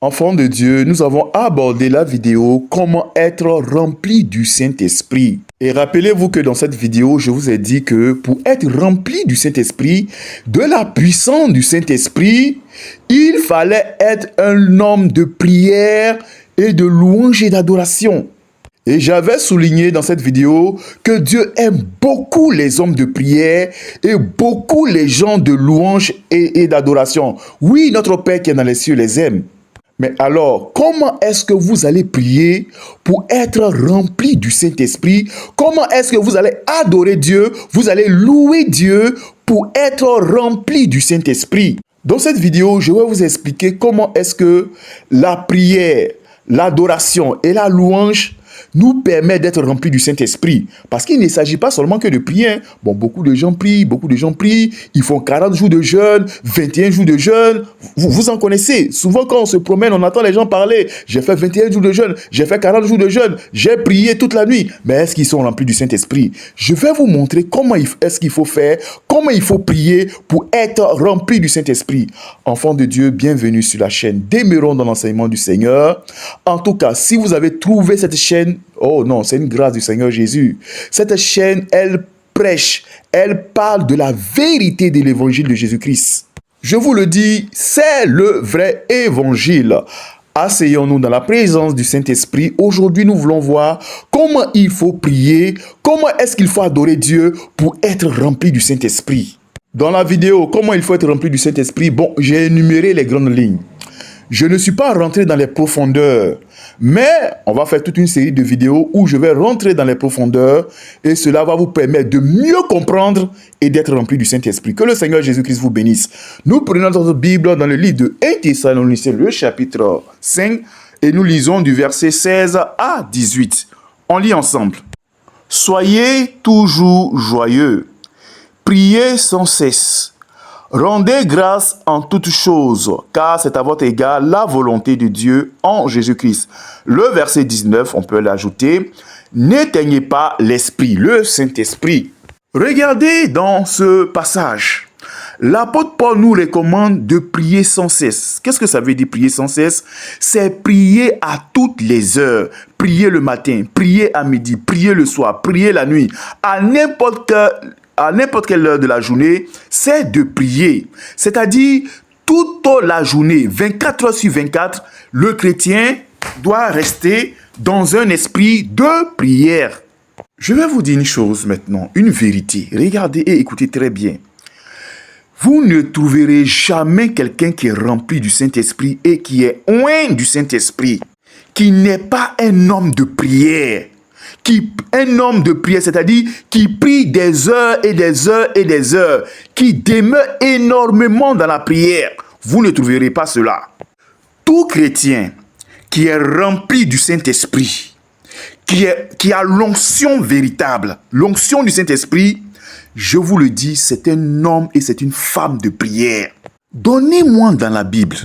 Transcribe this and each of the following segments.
Enfants de Dieu, nous avons abordé la vidéo comment être rempli du Saint-Esprit. Et rappelez-vous que dans cette vidéo, je vous ai dit que pour être rempli du Saint-Esprit, de la puissance du Saint-Esprit, il fallait être un homme de prière et de louange et d'adoration. Et j'avais souligné dans cette vidéo que Dieu aime beaucoup les hommes de prière et beaucoup les gens de louange et d'adoration. Oui, notre Père qui est dans les cieux les aime. Mais alors, comment est-ce que vous allez prier pour être rempli du Saint-Esprit? Comment est-ce que vous allez adorer Dieu? Vous allez louer Dieu pour être rempli du Saint-Esprit. Dans cette vidéo, je vais vous expliquer comment est-ce que la prière, l'adoration et la louange nous permet d'être remplis du Saint-Esprit. Parce qu'il ne s'agit pas seulement que de prier. Bon, beaucoup de gens prient, ils font 40 jours de jeûne, 21 jours de jeûne. Vous en connaissez. Souvent, quand on se promène, on entend les gens parler. J'ai fait 21 jours de jeûne, j'ai fait 40 jours de jeûne, j'ai prié toute la nuit. Mais est-ce qu'ils sont remplis du Saint-Esprit? Je vais vous montrer comment est-ce qu'il faut faire, comment il faut prier pour être rempli du Saint-Esprit. Enfants de Dieu, bienvenue sur la chaîne Demeurons dans l'enseignement du Seigneur. En tout cas, si vous avez trouvé cette chaîne, oh non, c'est une grâce du Seigneur Jésus. Cette chaîne, elle prêche, elle parle de la vérité de l'évangile de Jésus-Christ. Je vous le dis, c'est le vrai évangile. Asseyons-nous dans la présence du Saint-Esprit. Aujourd'hui, nous voulons voir comment il faut prier, comment est-ce qu'il faut adorer Dieu pour être rempli du Saint-Esprit. Dans la vidéo, comment il faut être rempli du Saint-Esprit, bon, j'ai énuméré les grandes lignes. Je ne suis pas rentré dans les profondeurs, mais on va faire toute une série de vidéos où je vais rentrer dans les profondeurs et cela va vous permettre de mieux comprendre et d'être rempli du Saint-Esprit. Que le Seigneur Jésus-Christ vous bénisse. Nous prenons notre Bible dans le livre de 1 Thessaloniciens, le chapitre 5, et nous lisons du verset 16 à 18. On lit ensemble. Soyez toujours joyeux, priez sans cesse. Rendez grâce en toutes choses, car c'est à votre égard la volonté de Dieu en Jésus-Christ. Le verset 19, on peut l'ajouter. N'éteignez pas l'Esprit, le Saint-Esprit. Regardez dans ce passage. L'apôtre Paul nous recommande de prier sans cesse. Qu'est-ce que ça veut dire prier sans cesse? C'est prier à toutes les heures. Prier le matin, prier à midi, prier le soir, prier la nuit. À n'importe quelle heure de la journée, c'est de prier. C'est-à-dire, toute la journée, 24 heures sur 24, le chrétien doit rester dans un esprit de prière. Je vais vous dire une chose maintenant, une vérité. Regardez et écoutez très bien. Vous ne trouverez jamais quelqu'un qui est rempli du Saint-Esprit et qui est loin du Saint-Esprit, qui n'est pas un homme de prière. Un homme de prière, c'est-à-dire qui prie des heures et des heures et des heures, qui demeure énormément dans la prière. Vous ne trouverez pas cela. Tout chrétien qui est rempli du Saint-Esprit, qui a l'onction véritable, l'onction du Saint-Esprit, je vous le dis, c'est un homme et c'est une femme de prière. Donnez-moi dans la Bible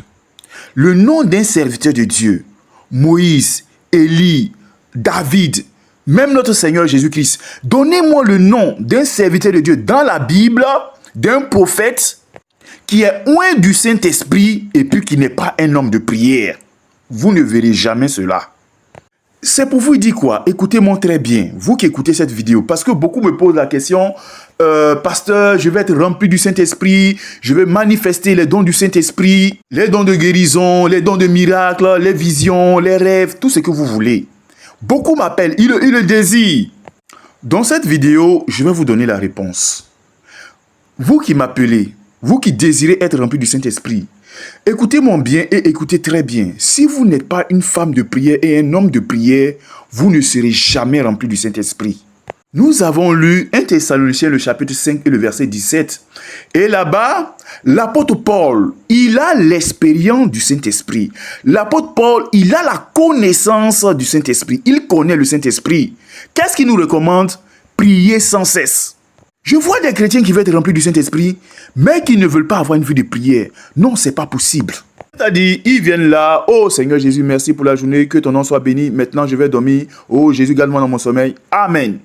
le nom d'un serviteur de Dieu, Moïse, Élie, David, même notre Seigneur Jésus-Christ. Donnez-moi le nom d'un serviteur de Dieu dans la Bible, d'un prophète qui est loin du Saint-Esprit et puis qui n'est pas un homme de prière. Vous ne verrez jamais cela. C'est pour vous dire quoi? Écoutez-moi très bien, vous qui écoutez cette vidéo, parce que beaucoup me posent la question, pasteur, je vais être rempli du Saint-Esprit, je vais manifester les dons du Saint-Esprit, les dons de guérison, les dons de miracles, les visions, les rêves, tout ce que vous voulez. Beaucoup m'appellent, ils le désirent. Dans cette vidéo, je vais vous donner la réponse. Vous qui m'appelez, vous qui désirez être rempli du Saint-Esprit, écoutez-moi bien et écoutez très bien. Si vous n'êtes pas une femme de prière et un homme de prière, vous ne serez jamais rempli du Saint-Esprit. Nous avons lu 1 Thessaloniciens, le chapitre 5 et le verset 17. Et là-bas, l'apôtre Paul, il a l'expérience du Saint-Esprit. L'apôtre Paul, il a la connaissance du Saint-Esprit. Il connaît le Saint-Esprit. Qu'est-ce qu'il nous recommande? Prier sans cesse. Je vois des chrétiens qui veulent être remplis du Saint-Esprit, mais qui ne veulent pas avoir une vie de prière. Non, c'est pas possible. C'est-à-dire, ils viennent là, oh Seigneur Jésus, merci pour la journée, que ton nom soit béni. Maintenant, je vais dormir. Oh Jésus, garde-moi dans mon sommeil. Amen.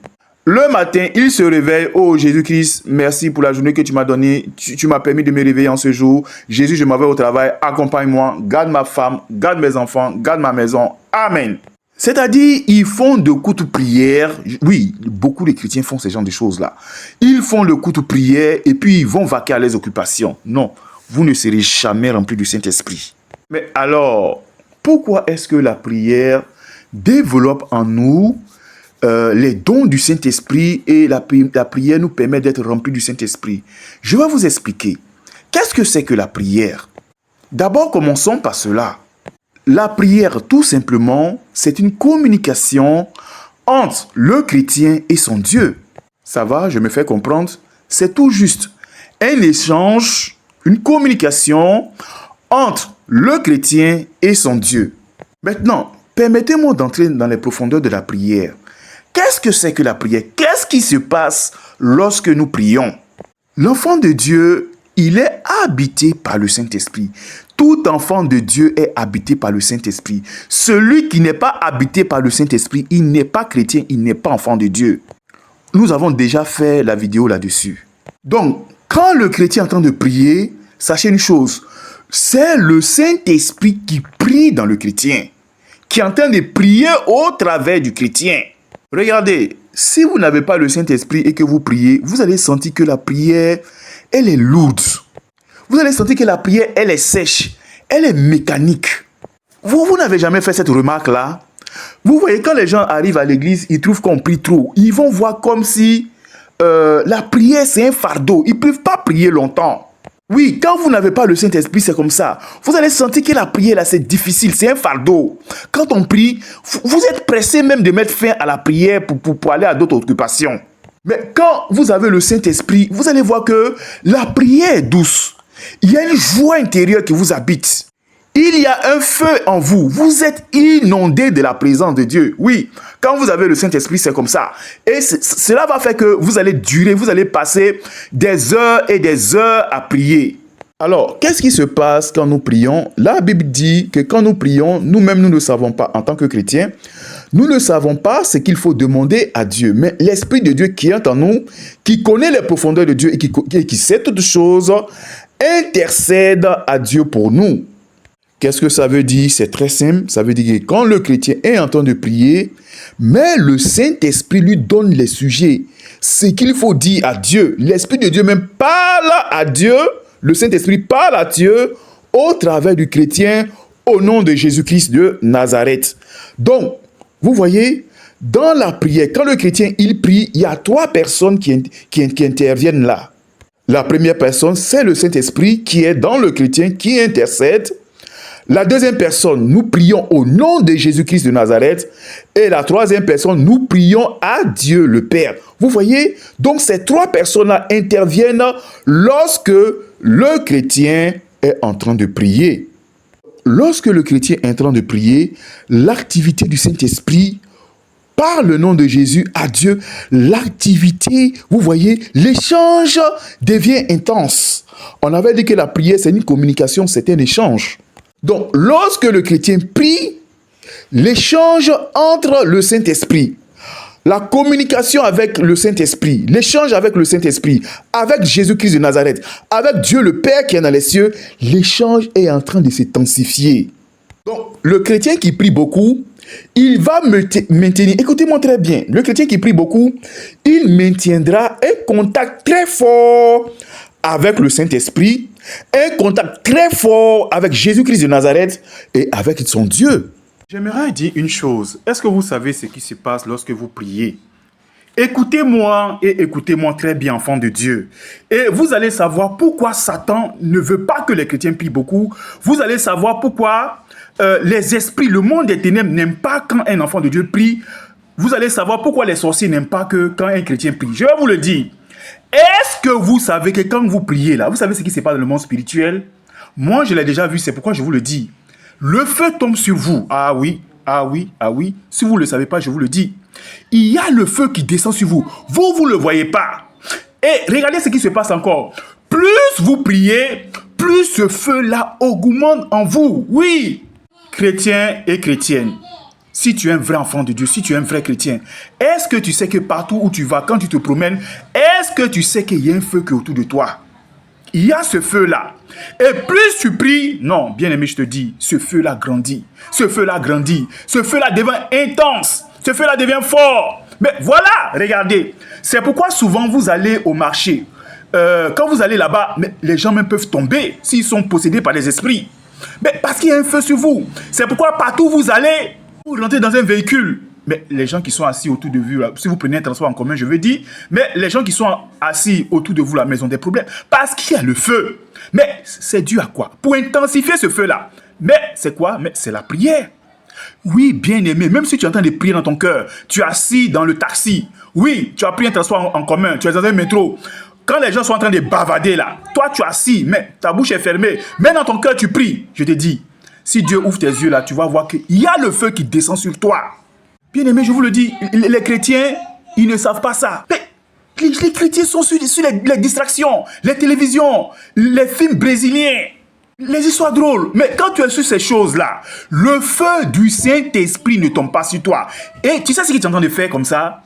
Le matin, il se réveille. Oh Jésus-Christ, merci pour la journée que tu m'as donnée. Tu m'as permis de me réveiller en ce jour. Jésus, je m'en vais au travail. Accompagne-moi. Garde ma femme. Garde mes enfants. Garde ma maison. Amen. C'est-à-dire, ils font de courtes prières. Oui, beaucoup de chrétiens font ce genre de choses-là. Ils font de courtes prières et puis ils vont vaquer à leurs occupations. Non, vous ne serez jamais remplis du Saint-Esprit. Mais alors, pourquoi est-ce que la prière développe en nous les dons du Saint-Esprit et la prière nous permet d'être remplis du Saint-Esprit? Je vais vous expliquer. Qu'est-ce que c'est que la prière? D'abord, commençons par cela. La prière, tout simplement, c'est une communication entre le chrétien et son Dieu. Ça va, je me fais comprendre? C'est tout juste un échange, une communication entre le chrétien et son Dieu. Maintenant, permettez-moi d'entrer dans les profondeurs de la prière. Qu'est-ce que c'est que la prière? Qu'est-ce qui se passe lorsque nous prions? L'enfant de Dieu, il est habité par le Saint-Esprit. Tout enfant de Dieu est habité par le Saint-Esprit. Celui qui n'est pas habité par le Saint-Esprit, il n'est pas chrétien, il n'est pas enfant de Dieu. Nous avons déjà fait la vidéo là-dessus. Donc, quand le chrétien est en train de prier, sachez une chose, c'est le Saint-Esprit qui prie dans le chrétien, qui est en train de prier au travers du chrétien. Regardez, si vous n'avez pas le Saint-Esprit et que vous priez, vous allez sentir que la prière, elle est lourde. Vous allez sentir que la prière, elle est sèche, elle est mécanique. Vous n'avez jamais fait cette remarque-là? Vous voyez, quand les gens arrivent à l'église, ils trouvent qu'on prie trop. Ils vont voir comme si la prière, c'est un fardeau. Ils ne peuvent pas prier longtemps. Oui, quand vous n'avez pas le Saint-Esprit, c'est comme ça. Vous allez sentir que la prière, là, c'est difficile, c'est un fardeau. Quand on prie, vous êtes pressé même de mettre fin à la prière pour aller à d'autres occupations. Mais quand vous avez le Saint-Esprit, vous allez voir que la prière est douce. Il y a une joie intérieure qui vous habite. Il y a un feu en vous. Vous êtes inondé de la présence de Dieu. Oui, quand vous avez le Saint-Esprit, c'est comme ça. Et cela va faire que vous allez durer, vous allez passer des heures et des heures à prier. Alors, qu'est-ce qui se passe quand nous prions? La Bible dit que quand nous prions, nous-mêmes, nous ne savons pas, en tant que chrétiens, nous ne savons pas ce qu'il faut demander à Dieu. Mais l'Esprit de Dieu qui est en nous, qui connaît les profondeurs de Dieu et qui sait toutes choses, intercède à Dieu pour nous. Qu'est-ce que ça veut dire? C'est très simple. Ça veut dire que quand le chrétien est en train de prier, mais le Saint-Esprit lui donne les sujets, ce qu'il faut dire à Dieu. L'Esprit de Dieu même parle à Dieu. Le Saint-Esprit parle à Dieu au travers du chrétien au nom de Jésus-Christ de Nazareth. Donc, vous voyez, dans la prière, quand le chrétien il prie, il y a trois personnes qui interviennent là. La première personne, c'est le Saint-Esprit qui est dans le chrétien, qui intercède. La deuxième personne, nous prions au nom de Jésus-Christ de Nazareth. Et la troisième personne, nous prions à Dieu le Père. Vous voyez? Donc ces trois personnes-là interviennent lorsque le chrétien est en train de prier. Lorsque le chrétien est en train de prier, l'activité du Saint-Esprit, par le nom de Jésus à Dieu, l'activité, vous voyez, l'échange devient intense. On avait dit que la prière, c'est une communication, c'est un échange. Donc, lorsque le chrétien prie, l'échange entre le Saint-Esprit, la communication avec le Saint-Esprit, l'échange avec le Saint-Esprit, avec Jésus-Christ de Nazareth, avec Dieu le Père qui est dans les cieux, l'échange est en train de s'intensifier. Donc, le chrétien qui prie beaucoup, il va maintenir, écoutez-moi très bien, le chrétien qui prie beaucoup, il maintiendra un contact très fort avec le Saint-Esprit, un contact très fort avec Jésus-Christ de Nazareth et avec son Dieu. J'aimerais dire une chose. Est-ce que vous savez ce qui se passe lorsque vous priez? Écoutez-moi et écoutez-moi très bien, enfants de Dieu. Et vous allez savoir pourquoi Satan ne veut pas que les chrétiens prient beaucoup. Vous allez savoir pourquoi les esprits, le monde des ténèbres n'aime pas quand un enfant de Dieu prie. Vous allez savoir pourquoi les sorciers n'aiment pas que quand un chrétien prie. Je vais vous le dire. Est-ce que vous savez que quand vous priez là, vous savez ce qui se passe dans le monde spirituel? Moi, je l'ai déjà vu, c'est pourquoi je vous le dis. Le feu tombe sur vous. Ah oui, ah oui, ah oui. Si vous ne le savez pas, je vous le dis. Il y a le feu qui descend sur vous. Vous ne le voyez pas. Et regardez ce qui se passe encore. Plus vous priez, plus ce feu-là augmente en vous. Oui, chrétiens et chrétiennes. si tu es un vrai enfant de Dieu, si tu es un vrai chrétien, est-ce que tu sais que partout où tu vas, quand tu te promènes, est-ce que tu sais qu'il y a un feu qui est autour de toi? Il y a ce feu-là. Et plus tu pries, non, bien-aimé, je te dis, ce feu-là grandit. Ce feu-là grandit. Ce feu-là devient intense. Ce feu-là devient fort. Mais voilà, regardez. C'est pourquoi souvent vous allez au marché. Quand vous allez là-bas, les gens même peuvent tomber s'ils sont possédés par des esprits. Mais parce qu'il y a un feu sur vous. C'est pourquoi partout où vous allez, vous rentrez dans un véhicule. Mais les gens qui sont assis autour de vous, là, si vous prenez un transport en commun, je veux dire, mais les gens qui sont assis autour de vous, là, ils ont des problèmes. Parce qu'il y a le feu. Mais c'est dû à quoi? Pour intensifier ce feu-là. Mais c'est quoi? Mais c'est la prière. Oui, bien aimé, même si tu es en train de prier dans ton cœur, tu es assis dans le taxi. Oui, tu as pris un transport en commun, tu es dans un métro. Quand les gens sont en train de bavader là, toi tu es assis, mais ta bouche est fermée. Mais dans ton cœur, tu pries. Je te dis, si Dieu ouvre tes yeux là, tu vas voir qu'il y a le feu qui descend sur toi. Bien aimé, je vous le dis, les chrétiens, ils ne savent pas ça. Mais les chrétiens sont sur les distractions, les télévisions, les films brésiliens, les histoires drôles. Mais quand tu es sur ces choses-là, le feu du Saint-Esprit ne tombe pas sur toi. Et tu sais ce qu'ils sont en train de faire comme ça?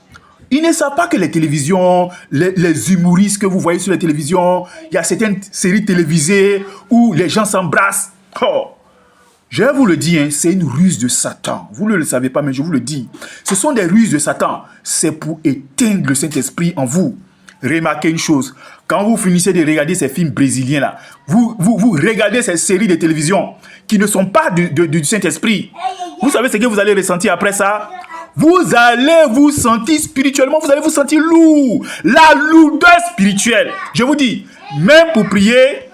Ils ne savent pas que les télévisions, les humoristes que vous voyez sur les télévisions, il y a certaines séries télévisées où les gens s'embrassent. Oh! Je vous le dis, hein, c'est une ruse de Satan. Vous ne le savez pas, mais je vous le dis. Ce sont des ruses de Satan. C'est pour éteindre le Saint-Esprit en vous. Remarquez une chose. Quand vous finissez de regarder ces films brésiliens, là, vous regardez ces séries de télévision qui ne sont pas du Saint-Esprit. Vous savez ce que vous allez ressentir après ça? Vous allez vous sentir spirituellement, vous allez vous sentir lourd. La lourdeur spirituelle. Je vous dis, même pour prier...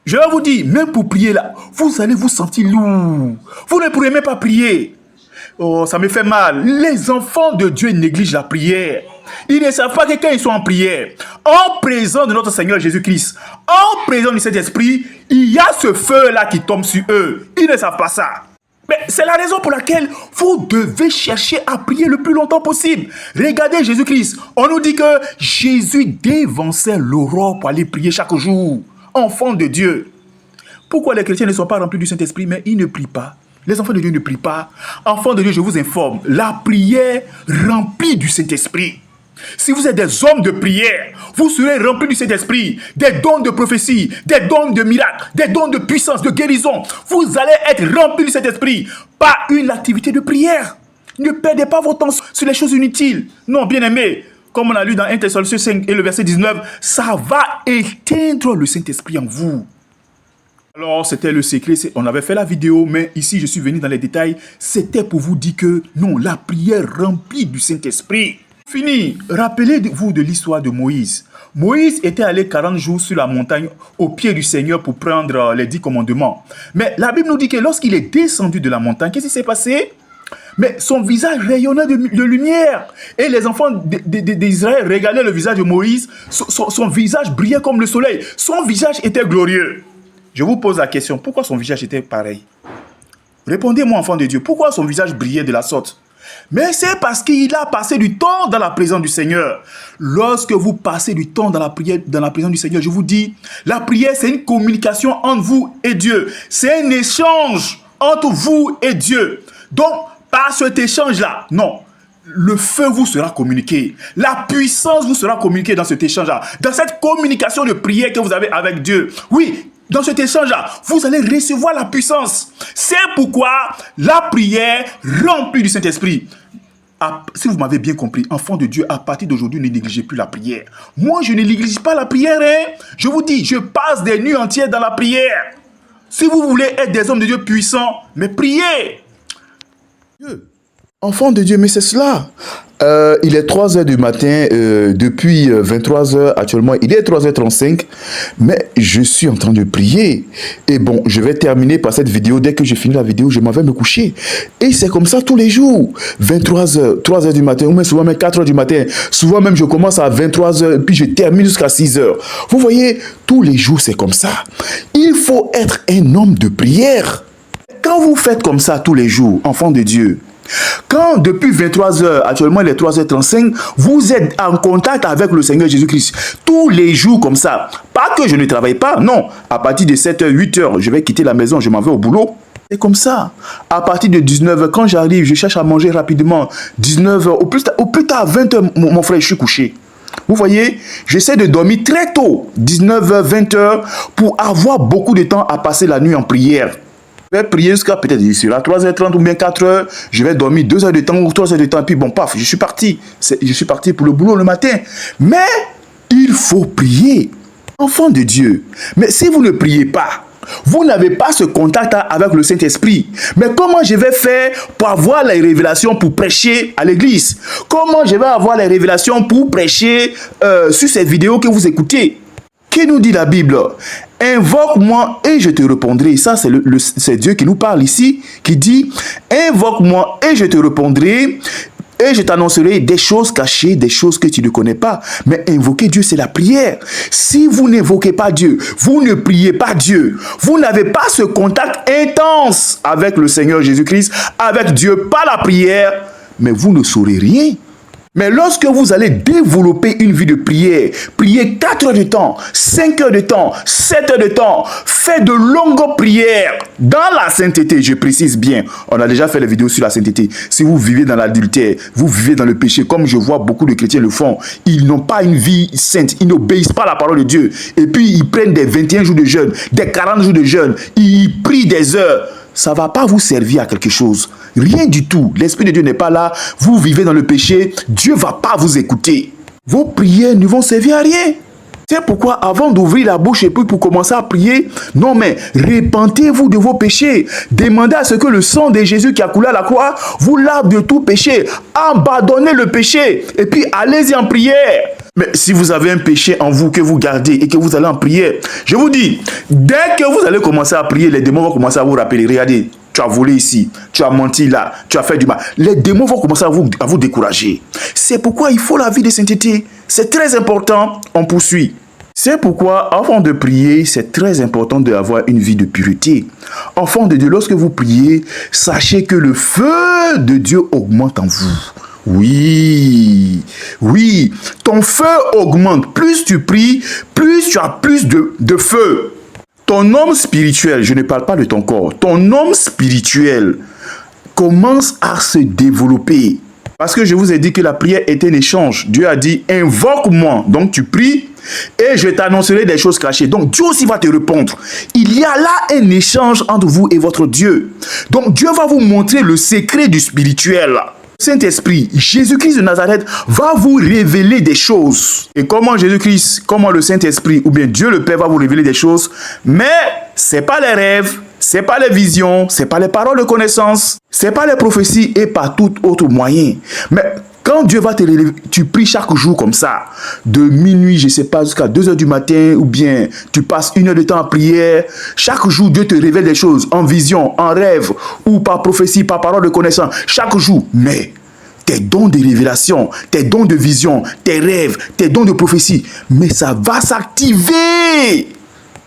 Je vous dis, même pour prier là, vous allez vous sentir lourd. Vous ne pourrez même pas prier. Oh, ça me fait mal. Les enfants de Dieu négligent la prière. Ils ne savent pas que quand ils sont en prière, en présence de notre Seigneur Jésus-Christ, en présence du Saint-Esprit, il y a ce feu-là qui tombe sur eux. Ils ne savent pas ça. Mais c'est la raison pour laquelle vous devez chercher à prier le plus longtemps possible. Regardez Jésus-Christ. On nous dit que Jésus dévançait l'aurore pour aller prier chaque jour. Enfants de Dieu. Pourquoi les chrétiens ne sont pas remplis du Saint-Esprit, mais ils ne prient pas? Les enfants de Dieu ne prient pas. Enfants de Dieu, je vous informe, la prière remplie du Saint-Esprit. Si vous êtes des hommes de prière, vous serez remplis du Saint-Esprit, des dons de prophétie, des dons de miracles, des dons de puissance, de guérison. Vous allez être remplis du Saint-Esprit par une activité de prière. Ne perdez pas votre temps sur les choses inutiles. Non, bien-aimés, comme on a lu dans 1 Thessaloniciens 5 et le verset 19, ça va éteindre le Saint-Esprit en vous. Alors, c'était le secret. On avait fait la vidéo, mais ici, je suis venu dans les détails. C'était pour vous dire que, non, la prière remplie du Saint-Esprit. Fini. Rappelez-vous de l'histoire de Moïse. Moïse était allé 40 jours sur la montagne au pied du Seigneur pour prendre les 10 commandements. Mais la Bible nous dit que lorsqu'il est descendu de la montagne, qu'est-ce qui s'est passé? Mais son visage rayonnait de lumière. Et les enfants d'Israël regardaient le visage de Moïse. Son visage brillait comme le soleil. Son visage était glorieux. Je vous pose la question, pourquoi son visage était pareil? Répondez-moi, enfants de Dieu, pourquoi son visage brillait de la sorte? Mais c'est parce qu'il a passé du temps dans la présence du Seigneur. Lorsque vous passez du temps dans la prière, dans la présence du Seigneur, je vous dis, la prière, c'est une communication entre vous et Dieu. C'est un échange entre vous et Dieu. Donc, par cet échange-là, non, le feu vous sera communiqué. La puissance vous sera communiquée dans cet échange-là. Dans cette communication de prière que vous avez avec Dieu. Oui, dans cet échange-là, vous allez recevoir la puissance. C'est pourquoi la prière remplie du Saint-Esprit. Si vous m'avez bien compris, enfants de Dieu, à partir d'aujourd'hui, ne négligez plus la prière. Moi, je ne néglige pas la prière. Hein? Je vous dis, je passe des nuits entières dans la prière. Si vous voulez être des hommes de Dieu puissants, mais priez. Enfant de Dieu, mais c'est cela. Il est 3 h du matin, depuis 23 h actuellement, il est 3 h 35, mais je suis en train de prier. Et bon, je vais terminer par cette vidéo. Dès que j'ai fini la vidéo, je m'en vais me coucher. Et c'est comme ça tous les jours. 23 h, 3 h du matin, ou même souvent même 4 h du matin. Souvent même, je commence à 23 h, puis je termine jusqu'à 6 h. Vous voyez, tous les jours, c'est comme ça. Il faut être un homme de prière. Quand vous faites comme ça tous les jours, enfant de Dieu, quand depuis 23 h, actuellement il est 3 h 35, vous êtes en contact avec le Seigneur Jésus-Christ, tous les jours comme ça, pas que je ne travaille pas, non, à partir de 7 h, 8 h, je vais quitter la maison, je m'en vais au boulot. C'est comme ça. À partir de 19h, quand j'arrive, je cherche à manger rapidement. 19h, au plus tard 20h, mon frère, je suis couché. Vous voyez, j'essaie de dormir très tôt, 19h, 20h, pour avoir beaucoup de temps à passer la nuit en prière. Je vais prier jusqu'à peut-être ici, là, 3h30 ou bien 4h. Je vais dormir 2 heures de temps ou 3 heures de temps. Puis bon, paf, je suis parti. Je suis parti pour le boulot le matin. Mais il faut prier. Enfant de Dieu. Mais si vous ne priez pas, vous n'avez pas ce contact avec le Saint-Esprit. Mais comment je vais faire pour avoir les révélations pour prêcher à l'église? Comment je vais avoir les révélations pour prêcher sur cette vidéo que vous écoutez? Que nous dit la Bible? Invoque-moi et je te répondrai. Ça, c'est Dieu qui nous parle ici, qui dit, invoque-moi et je te répondrai. Et je t'annoncerai des choses cachées, des choses que tu ne connais pas. Mais invoquer Dieu, c'est la prière. Si vous n'invoquez pas Dieu, vous ne priez pas Dieu, vous n'avez pas ce contact intense avec le Seigneur Jésus-Christ, avec Dieu, par la prière, mais vous ne saurez rien. Mais lorsque vous allez développer une vie de prière, priez 4 heures de temps, 5 heures de temps, 7 heures de temps, faites de longues prières dans la sainteté, je précise bien. On a déjà fait les vidéos sur la sainteté. Si vous vivez dans l'adultère, vous vivez dans le péché, comme je vois beaucoup de chrétiens le font, ils n'ont pas une vie sainte, ils n'obéissent pas à la parole de Dieu. Et puis ils prennent des 21 jours de jeûne, des 40 jours de jeûne, ils prient des heures. Ça ne va pas vous servir à quelque chose. Rien du tout. L'Esprit de Dieu n'est pas là. Vous vivez dans le péché. Dieu ne va pas vous écouter. Vos prières ne vont servir à rien. C'est pourquoi avant d'ouvrir la bouche et puis pour commencer à prier, non mais repentez-vous de vos péchés. Demandez à ce que le sang de Jésus qui a coulé à la croix vous lave de tout péché. Abandonnez le péché et puis allez-y en prière. Mais si vous avez un péché en vous que vous gardez et que vous allez en prière, je vous dis, dès que vous allez commencer à prier, les démons vont commencer à vous rappeler. Regardez, tu as volé ici, tu as menti là, tu as fait du mal. Les démons vont commencer à vous décourager. C'est pourquoi il faut la vie de sainteté. C'est très important. On poursuit. C'est pourquoi, avant de prier, c'est très important d'avoir une vie de pureté. Enfant de Dieu, lorsque vous priez, sachez que le feu de Dieu augmente en vous. Oui, oui, ton feu augmente. Plus tu pries, plus tu as plus de feu. Ton homme spirituel, je ne parle pas de ton corps, ton homme spirituel commence à se développer. Parce que je vous ai dit que la prière est un échange. Dieu a dit, invoque-moi. Donc tu pries et je t'annoncerai des choses cachées. Donc Dieu aussi va te répondre. Il y a là un échange entre vous et votre Dieu. Donc Dieu va vous montrer le secret du spirituel. Saint-Esprit, Jésus-Christ de Nazareth va vous révéler des choses. Et comment Jésus-Christ, comment le Saint-Esprit ou bien Dieu le Père va vous révéler des choses, mais c'est pas les rêves, c'est pas les visions, c'est pas les paroles de connaissance, c'est pas les prophéties et pas tout autre moyen. Mais quand Dieu va te révéler, tu pries chaque jour comme ça, de minuit, je sais pas, jusqu'à 2 heures du matin, ou bien tu passes 1 heure de temps en prière. Chaque jour, Dieu te révèle des choses en vision, en rêve, ou par prophétie, par parole de connaissance. Chaque jour, mais tes dons de révélation, tes dons de vision, tes rêves, tes dons de prophétie, mais ça va s'activer.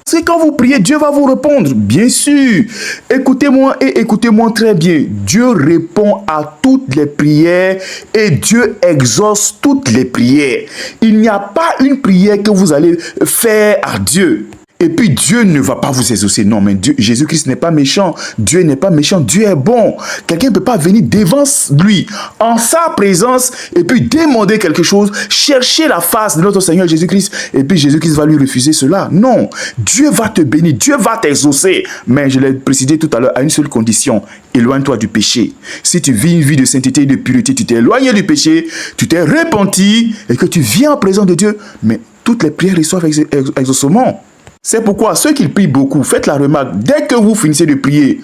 C'est quand vous priez, Dieu va vous répondre. Bien sûr. Écoutez-moi et écoutez-moi très bien. Dieu répond à toutes les prières et Dieu exauce toutes les prières. Il n'y a pas une prière que vous allez faire à Dieu. Et puis Dieu ne va pas vous exaucer. Non, mais Jésus-Christ n'est pas méchant. Dieu n'est pas méchant. Dieu est bon. Quelqu'un ne peut pas venir devant lui, en sa présence, et puis demander quelque chose, chercher la face de notre Seigneur Jésus-Christ, et puis Jésus-Christ va lui refuser cela. Non, Dieu va te bénir, Dieu va t'exaucer. Mais je l'ai précisé tout à l'heure, à une seule condition, éloigne-toi du péché. Si tu vis une vie de sainteté et de pureté, tu t'es éloigné du péché, tu t'es repenti, et que tu viens en présence de Dieu, mais toutes les prières reçoivent exaucement. C'est pourquoi ceux qui prient beaucoup, faites la remarque, dès que vous finissez de prier,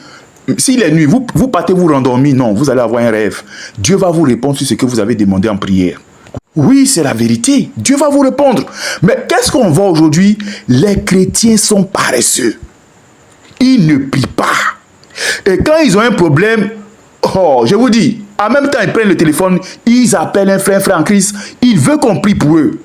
s'il est nuit, vous partez vous rendormir, non, vous allez avoir un rêve. Dieu va vous répondre sur ce que vous avez demandé en prière. Oui, c'est la vérité. Dieu va vous répondre. Mais qu'est-ce qu'on voit aujourd'hui? Les chrétiens sont paresseux. Ils ne prient pas. Et quand ils ont un problème, oh, je vous dis, en même temps, ils prennent le téléphone, ils appellent un frère en Christ, ils veulent qu'on prie pour eux.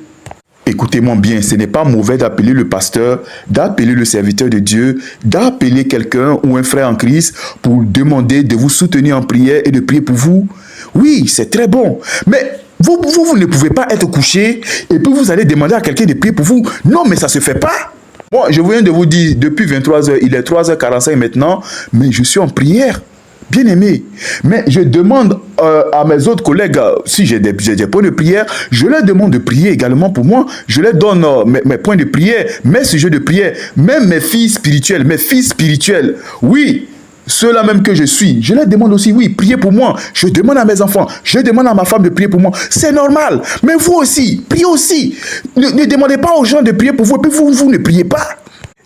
Écoutez-moi bien, ce n'est pas mauvais d'appeler le pasteur, d'appeler le serviteur de Dieu, d'appeler quelqu'un ou un frère en Christ pour demander de vous soutenir en prière et de prier pour vous. Oui, c'est très bon. Mais vous ne pouvez pas être couché et puis vous allez demander à quelqu'un de prier pour vous. Non, mais ça ne se fait pas. Moi, je viens de vous dire, depuis 23 heures, il est 3h45 maintenant, mais je suis en prière. Bien aimé. Mais je demande à mes autres collègues, si j'ai des points de prière, je leur demande de prier également pour moi. Je leur donne mes points de prière, mes sujets de prière, même mes fils spirituels. Oui, ceux-là même que je suis, je leur demande aussi, oui, priez pour moi. Je demande à mes enfants, je demande à ma femme de prier pour moi. C'est normal. Mais vous aussi, priez aussi. Ne demandez pas aux gens de prier pour vous, et puis vous ne priez pas.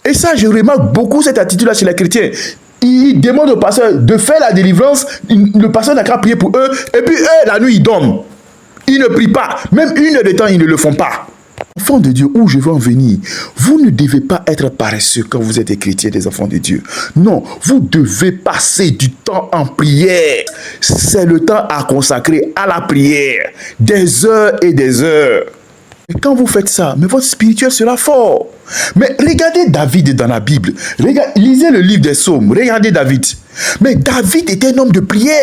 Et ça, je remarque beaucoup cette attitude-là chez les chrétiens. Ils demandent au pasteur de faire la délivrance, le pasteur n'a qu'à prier pour eux, et puis eux, la nuit, ils dorment. Ils ne prient pas. Même 1 heure de temps, ils ne le font pas. Enfants de Dieu, où je veux en venir, vous ne devez pas être paresseux quand vous êtes des chrétiens, des enfants de Dieu. Non, vous devez passer du temps en prière. C'est le temps à consacrer à la prière. Des heures et des heures. Et quand vous faites ça, mais votre spirituel sera fort. Mais regardez David dans la Bible. Lisez le livre des Psaumes. Regardez David. Mais David était un homme de prière.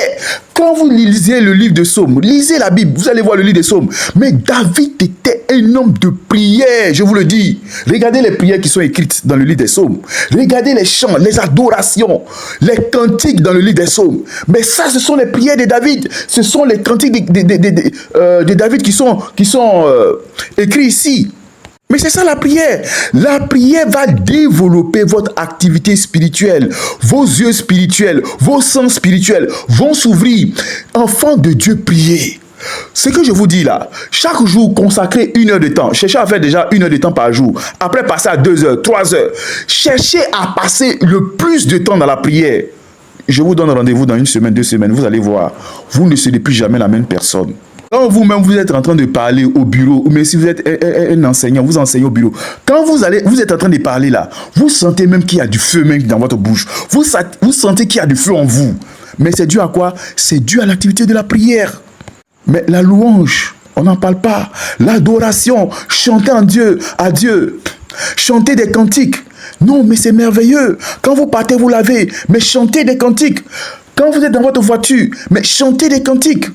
Quand vous lisez le livre des Psaumes, lisez la Bible, vous allez voir le livre des Psaumes. Mais David était un homme de prière, je vous le dis. Regardez les prières qui sont écrites dans le livre des Psaumes. Regardez les chants, les adorations, les cantiques dans le livre des Psaumes. Mais ça, ce sont les prières de David. Ce sont les cantiques de David qui sont écrits ici. Mais c'est ça la prière. La prière va développer votre activité spirituelle. Vos yeux spirituels, vos sens spirituels vont s'ouvrir. Enfants de Dieu, priez. Ce que je vous dis là, chaque jour, consacrez 1 heure de temps. Cherchez à faire déjà 1 heure de temps par jour. Après, passez à 2 heures, 3 heures. Cherchez à passer le plus de temps dans la prière. Je vous donne rendez-vous dans 1 semaine, 2 semaines. Vous allez voir, vous ne serez plus jamais la même personne. Quand vous-même, vous êtes en train de parler au bureau, mais si vous êtes un enseignant, vous enseignez au bureau. Quand vous êtes en train de parler là, vous sentez même qu'il y a du feu même dans votre bouche. Vous sentez qu'il y a du feu en vous. Mais c'est dû à quoi? C'est dû à l'activité de la prière. Mais la louange, on n'en parle pas. L'adoration, chanter à Dieu, chanter des cantiques. Non, mais c'est merveilleux. Quand vous partez vous laver, mais chantez des cantiques. Quand vous êtes dans votre voiture, mais chantez des cantiques.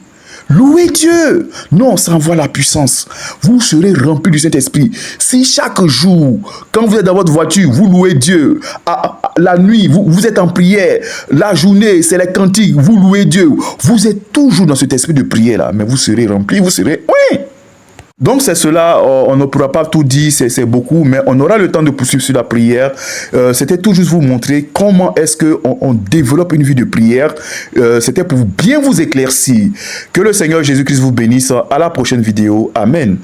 Louez Dieu. Non, ça envoie la puissance. Vous serez remplis du Saint-Esprit. Si chaque jour, quand vous êtes dans votre voiture, vous louez Dieu. La nuit, vous êtes en prière. La journée, c'est les cantiques. Vous louez Dieu. Vous êtes toujours dans cet esprit de prière là. Mais vous serez remplis, vous serez... Oui. Donc c'est cela, on ne pourra pas tout dire, c'est beaucoup, mais on aura le temps de poursuivre sur la prière. C'était tout juste vous montrer comment est-ce qu'on développe une vie de prière. C'était pour bien vous éclaircir. Que le Seigneur Jésus-Christ vous bénisse. À la prochaine vidéo. Amen.